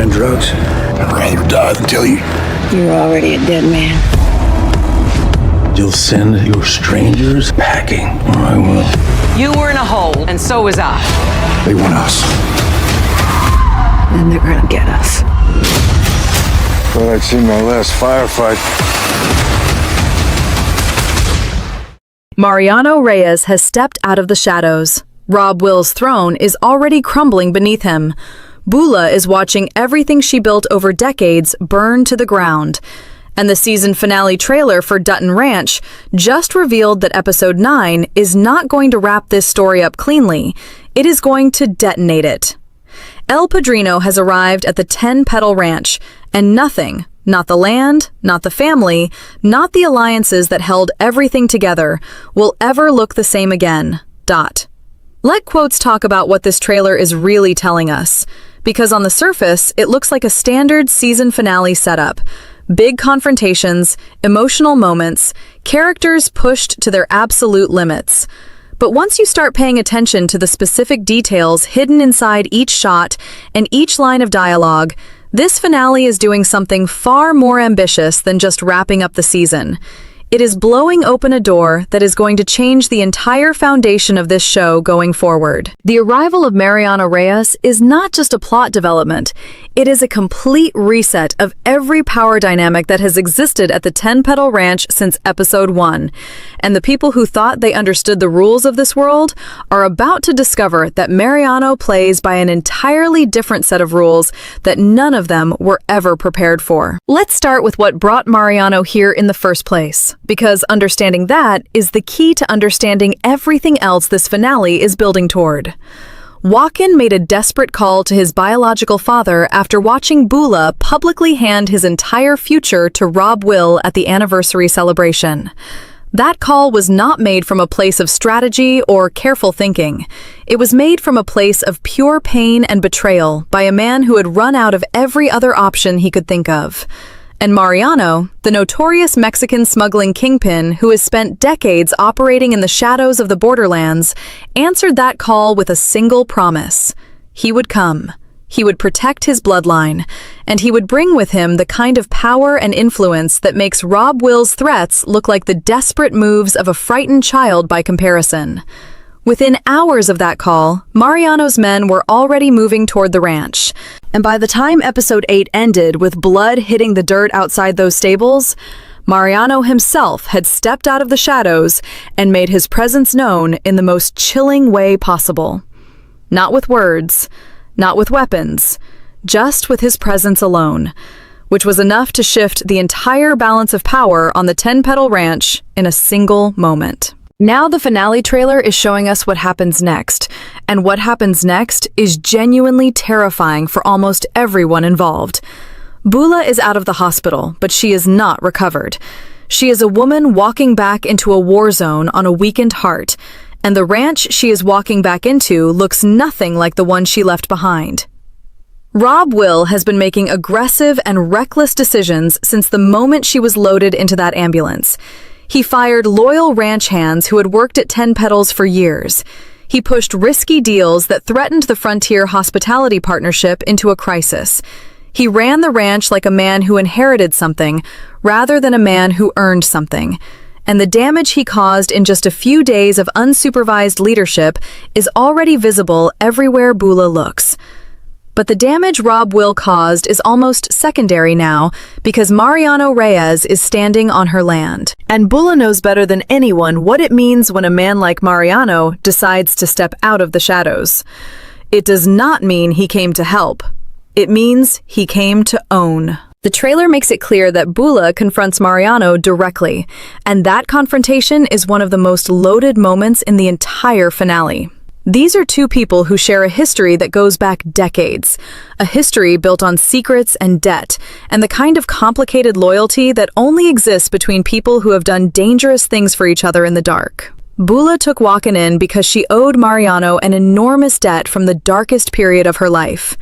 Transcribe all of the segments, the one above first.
women and drugs. I'd rather die than tell you. You're already a dead man. You'll send your strangers packing, or I will. You were in a hole, and so was I. They want us. Then they're gonna get us. Thought I'd seen my last firefight. Mariano Reyes has stepped out of the shadows. Rob-Will's throne is already crumbling beneath him. Bula is watching everything she built over decades burn to the ground. And the season finale trailer for Dutton Ranch just revealed that episode 9 is not going to wrap this story up cleanly. It is going to detonate it. El Padrino has arrived at the 10 Petal Ranch, and nothing, not the land, not the family, not the alliances that held everything together, will ever look the same again. Let quotes talk about what this trailer is really telling us, because on the surface, it looks like a standard season finale setup. Big confrontations, emotional moments, characters pushed to their absolute limits. But once you start paying attention to the specific details hidden inside each shot and each line of dialogue, this finale is doing something far more ambitious than just wrapping up the season. It is blowing open a door that is going to change the entire foundation of this show going forward. The arrival of Mariano Reyes is not just a plot development. It is a complete reset of every power dynamic that has existed at the 10 Petal Ranch since episode 1. And the people who thought they understood the rules of this world are about to discover that Mariano plays by an entirely different set of rules that none of them were ever prepared for. Let's start with what brought Mariano here in the first place, because understanding that is the key to understanding everything else this finale is building toward. Walkan made a desperate call to his biological father after watching Bula publicly hand his entire future to Rob-Will at the anniversary celebration. That call was not made from a place of strategy or careful thinking. It was made from a place of pure pain and betrayal by a man who had run out of every other option he could think of. And Mariano, the notorious Mexican smuggling kingpin who has spent decades operating in the shadows of the borderlands, answered that call with a single promise. He would come. He would protect his bloodline, and he would bring with him the kind of power and influence that makes Rob-Will's threats look like the desperate moves of a frightened child by comparison. Within hours of that call, Mariano's men were already moving toward the ranch. And by the time episode 8 ended with blood hitting the dirt outside those stables, Mariano himself had stepped out of the shadows and made his presence known in the most chilling way possible. Not with words, not with weapons, just with his presence alone, which was enough to shift the entire balance of power on the 10 Petal Ranch in a single moment. Now the finale trailer is showing us what happens next, and what happens next is genuinely terrifying for almost everyone involved. Bula is out of the hospital, but she is not recovered. She is a woman walking back into a war zone on a weakened heart, and the ranch she is walking back into looks nothing like the one she left behind. Rob-Will has been making aggressive and reckless decisions since the moment she was loaded into that ambulance. He fired loyal ranch hands who had worked at 10 Petals for years. He pushed risky deals that threatened the Frontier Hospitality Partnership into a crisis. He ran the ranch like a man who inherited something, rather than a man who earned something. And the damage he caused in just a few days of unsupervised leadership is already visible everywhere Bula looks. But the damage Rob-Will caused is almost secondary now because Mariano Reyes is standing on her land. And Bula knows better than anyone what it means when a man like Mariano decides to step out of the shadows. It does not mean he came to help. It means he came to own. The trailer makes it clear that Bula confronts Mariano directly, and that confrontation is one of the most loaded moments in the entire finale. These are two people who share a history that goes back decades, a history built on secrets and debt, and the kind of complicated loyalty that only exists between people who have done dangerous things for each other in the dark. Bula took Walkan in because she owed Mariano an enormous debt from the darkest period of her life.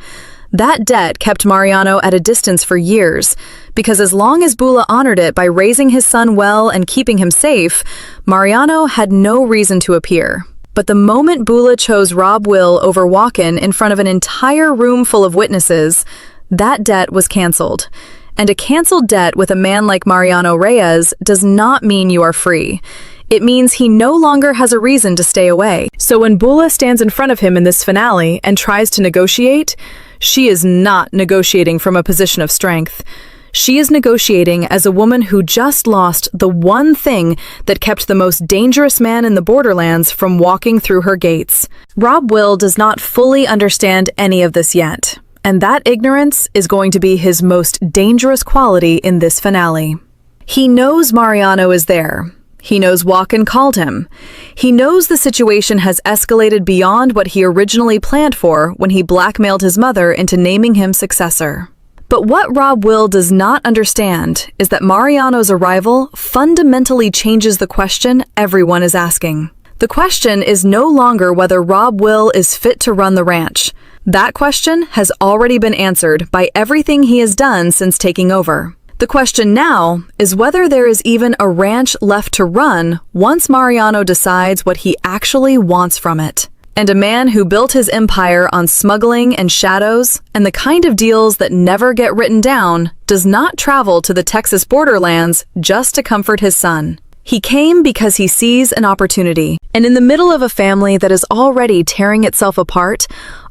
That debt kept Mariano at a distance for years, because as long as Bula honored it by raising his son well and keeping him safe, Mariano had no reason to appear. But the moment Bula chose Rob-Will over Walkan in front of an entire room full of witnesses, That debt was canceled. And a canceled debt with a man like Mariano Reyes does not mean you are free. It means he no longer has a reason to stay away. So when Bula stands in front of him in this finale and tries to negotiate, she is not negotiating from a position of strength. She is negotiating as a woman who just lost the one thing that kept the most dangerous man in the borderlands from walking through her gates. Rob-Will does not fully understand any of this yet, and that ignorance is going to be his most dangerous quality in this finale. He knows Mariano is there. He knows Walkan called him. He knows the situation has escalated beyond what he originally planned for when he blackmailed his mother into naming him successor. But what Rob-Will does not understand is that Mariano's arrival fundamentally changes the question everyone is asking. The question is no longer whether Rob-Will is fit to run the ranch. That question has already been answered by everything he has done since taking over. The question now is whether there is even a ranch left to run once Mariano decides what he actually wants from it. And a man who built his empire on smuggling and shadows and the kind of deals that never get written down does not travel to the Texas borderlands just to comfort his son. He came because he sees an opportunity. And in the middle of a family that is already tearing itself apart,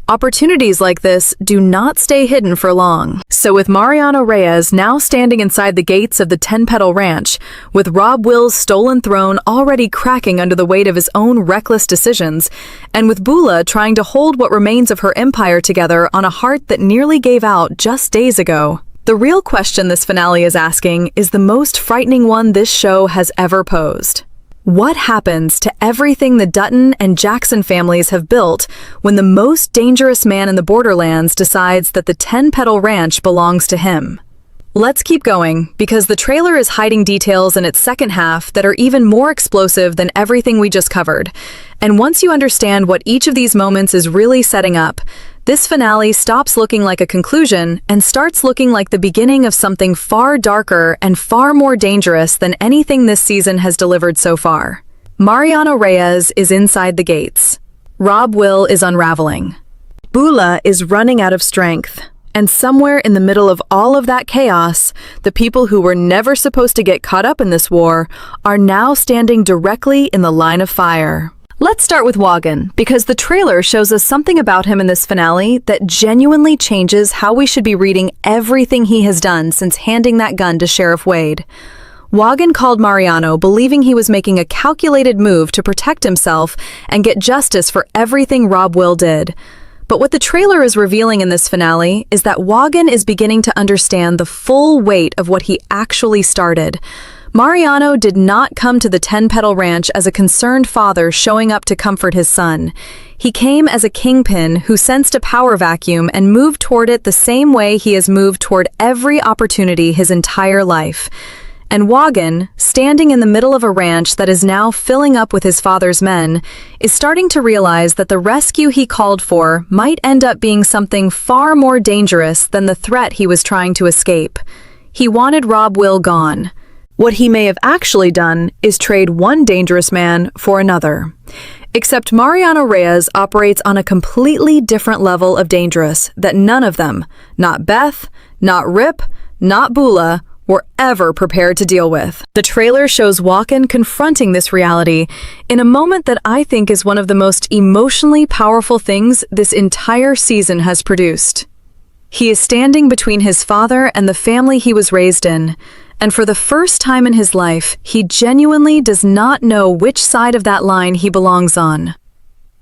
opportunities like this do not stay hidden for long. So with Mariano Reyes now standing inside the gates of the Petal Ranch, with Rob-Will's stolen throne already cracking under the weight of his own reckless decisions, and with Bula trying to hold what remains of her empire together on a heart that nearly gave out just days ago, the real question this finale is asking is the most frightening one this show has ever posed. What happens to everything the Dutton and Jackson families have built when the most dangerous man in the borderlands decides that the Petal Ranch belongs to him? Let's keep going, because the trailer is hiding details in its second half that are even more explosive than everything we just covered. And once you understand what each of these moments is really setting up, this finale stops looking like a conclusion and starts looking like the beginning of something far darker and far more dangerous than anything this season has delivered so far. Mariano Reyes is inside the gates. Rob-Will is unraveling. Bula is running out of strength. And somewhere in the middle of all of that chaos, the people who were never supposed to get caught up in this war are now standing directly in the line of fire. Let's start with Walkan, because the trailer shows us something about him in this finale that genuinely changes how we should be reading everything he has done since handing that gun to Sheriff Wade. Walkan called Mariano, believing he was making a calculated move to protect himself and get justice for everything Rob-Will did. But what the trailer is revealing in this finale is that Walkan is beginning to understand the full weight of what he actually started. Mariano did not come to the Petal Ranch as a concerned father showing up to comfort his son. He came as a kingpin who sensed a power vacuum and moved toward it the same way he has moved toward every opportunity his entire life. And Walkan, standing in the middle of a ranch that is now filling up with his father's men, is starting to realize that the rescue he called for might end up being something far more dangerous than the threat he was trying to escape. He wanted Rob-Will gone. What he may have actually done is trade one dangerous man for another. Except Mariano Reyes operates on a completely different level of dangerous that none of them, not Beth, not Rip, not Bula, were ever prepared to deal with. The trailer shows Walkan confronting this reality in a moment that I think is one of the most emotionally powerful things this entire season has produced. He is standing between his father and the family he was raised in, and for the first time in his life, he genuinely does not know which side of that line he belongs on.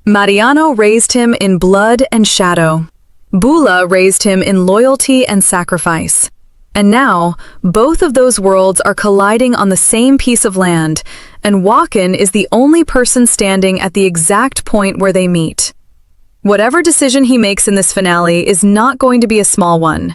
Mariano raised him in blood and shadow. Bula raised him in loyalty and sacrifice. And now, both of those worlds are colliding on the same piece of land, and Walkan is the only person standing at the exact point where they meet. Whatever decision he makes in this finale is not going to be a small one.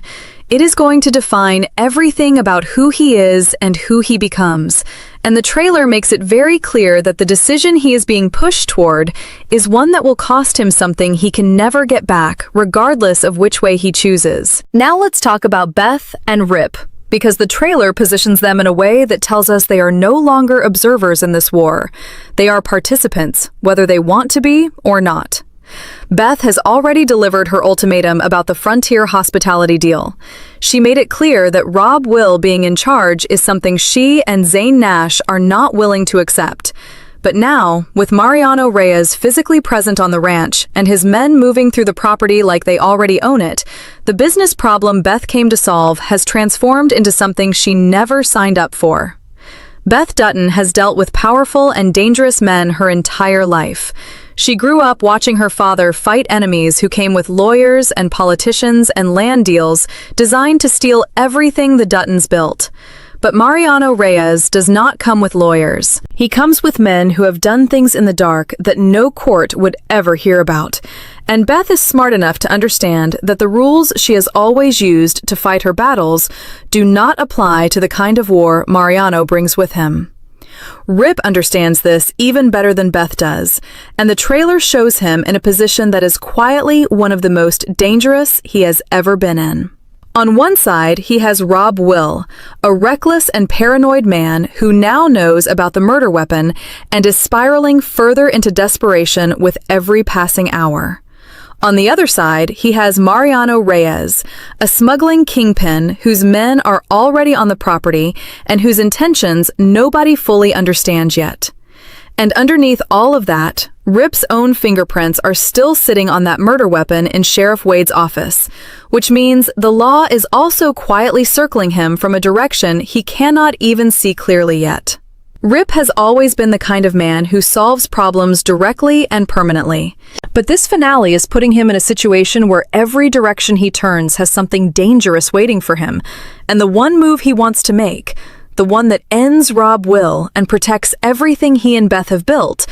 It is going to define everything about who he is and who he becomes, and the trailer makes it very clear that the decision he is being pushed toward is one that will cost him something he can never get back, regardless of which way he chooses. Now let's talk about Beth and Rip, because the trailer positions them in a way that tells us they are no longer observers in this war. They are participants, whether they want to be or not. Beth has already delivered her ultimatum about the Frontier hospitality deal. She made it clear that Rob-Will being in charge is something she and Zane Nash are not willing to accept. But now, with Mariano Reyes physically present on the ranch and his men moving through the property like they already own it, the business problem Beth came to solve has transformed into something she never signed up for. Beth Dutton has dealt with powerful and dangerous men her entire life. She grew up watching her father fight enemies who came with lawyers and politicians and land deals designed to steal everything the Duttons built. But Mariano Reyes does not come with lawyers. He comes with men who have done things in the dark that no court would ever hear about. And Beth is smart enough to understand that the rules she has always used to fight her battles do not apply to the kind of war Mariano brings with him. Rip understands this even better than Beth does, and the trailer shows him in a position that is quietly one of the most dangerous he has ever been in. On one side, he has Rob-Will, a reckless and paranoid man who now knows about the murder weapon and is spiraling further into desperation with every passing hour. On the other side, he has Mariano Reyes, a smuggling kingpin whose men are already on the property and whose intentions nobody fully understands yet. And underneath all of that, Rip's own fingerprints are still sitting on that murder weapon in Sheriff Wade's office, which means the law is also quietly circling him from a direction he cannot even see clearly yet. Rip has always been the kind of man who solves problems directly and permanently. But this finale is putting him in a situation where every direction he turns has something dangerous waiting for him, and the one move he wants to make, the one that ends Rob-Will and protects everything he and Beth have built,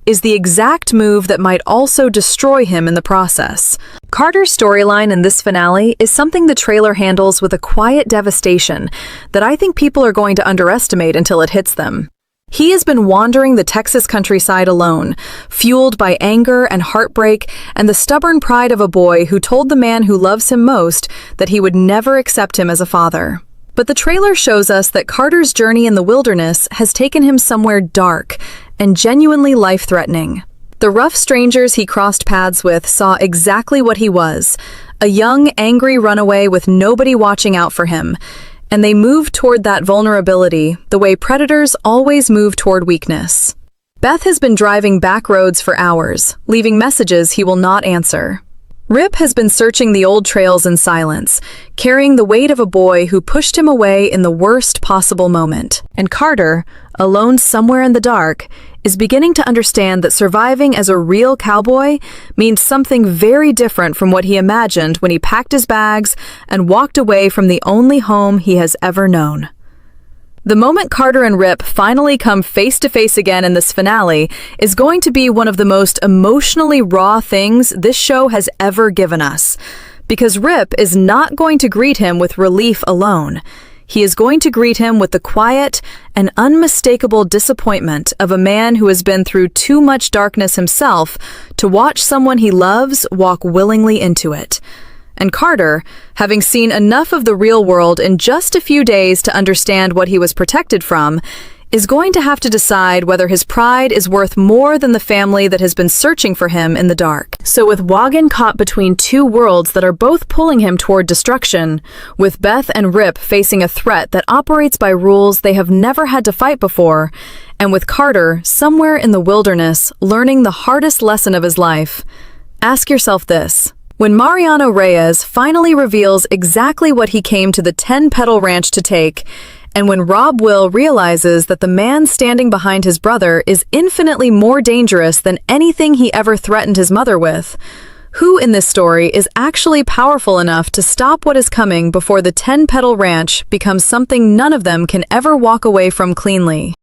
is the exact move that might also destroy him in the process. Carter's storyline in this finale is something the trailer handles with a quiet devastation that I think people are going to underestimate until it hits them. He has been wandering the Texas countryside alone, fueled by anger and heartbreak and the stubborn pride of a boy who told the man who loves him most that he would never accept him as a father. But the trailer shows us that Carter's journey in the wilderness has taken him somewhere dark and genuinely life-threatening. The rough strangers he crossed paths with saw exactly what he was, a young, angry runaway with nobody watching out for him, and they moved toward that vulnerability the way predators always move toward weakness. Beth has been driving back roads for hours, leaving messages he will not answer. Rip has been searching the old trails in silence, carrying the weight of a boy who pushed him away in the worst possible moment. And Carter, alone somewhere in the dark, is beginning to understand that surviving as a real cowboy means something very different from what he imagined when he packed his bags and walked away from the only home he has ever known. The moment Carter and Rip finally come face to face again in this finale is going to be one of the most emotionally raw things this show has ever given us, because Rip is not going to greet him with relief alone. He is going to greet him with the quiet and unmistakable disappointment of a man who has been through too much darkness himself to watch someone he loves walk willingly into it. And Carter, having seen enough of the real world in just a few days to understand what he was protected from, is going to have to decide whether his pride is worth more than the family that has been searching for him in the dark. So with Walkan caught between two worlds that are both pulling him toward destruction, with Beth and Rip facing a threat that operates by rules they have never had to fight before, and with Carter somewhere in the wilderness learning the hardest lesson of his life, ask yourself this. When Mariano Reyes finally reveals exactly what he came to the 10 Petal Ranch to take, and when Rob-Will realizes that the man standing behind his brother is infinitely more dangerous than anything he ever threatened his mother with, who in this story is actually powerful enough to stop what is coming before the 10 Petal Ranch becomes something none of them can ever walk away from cleanly?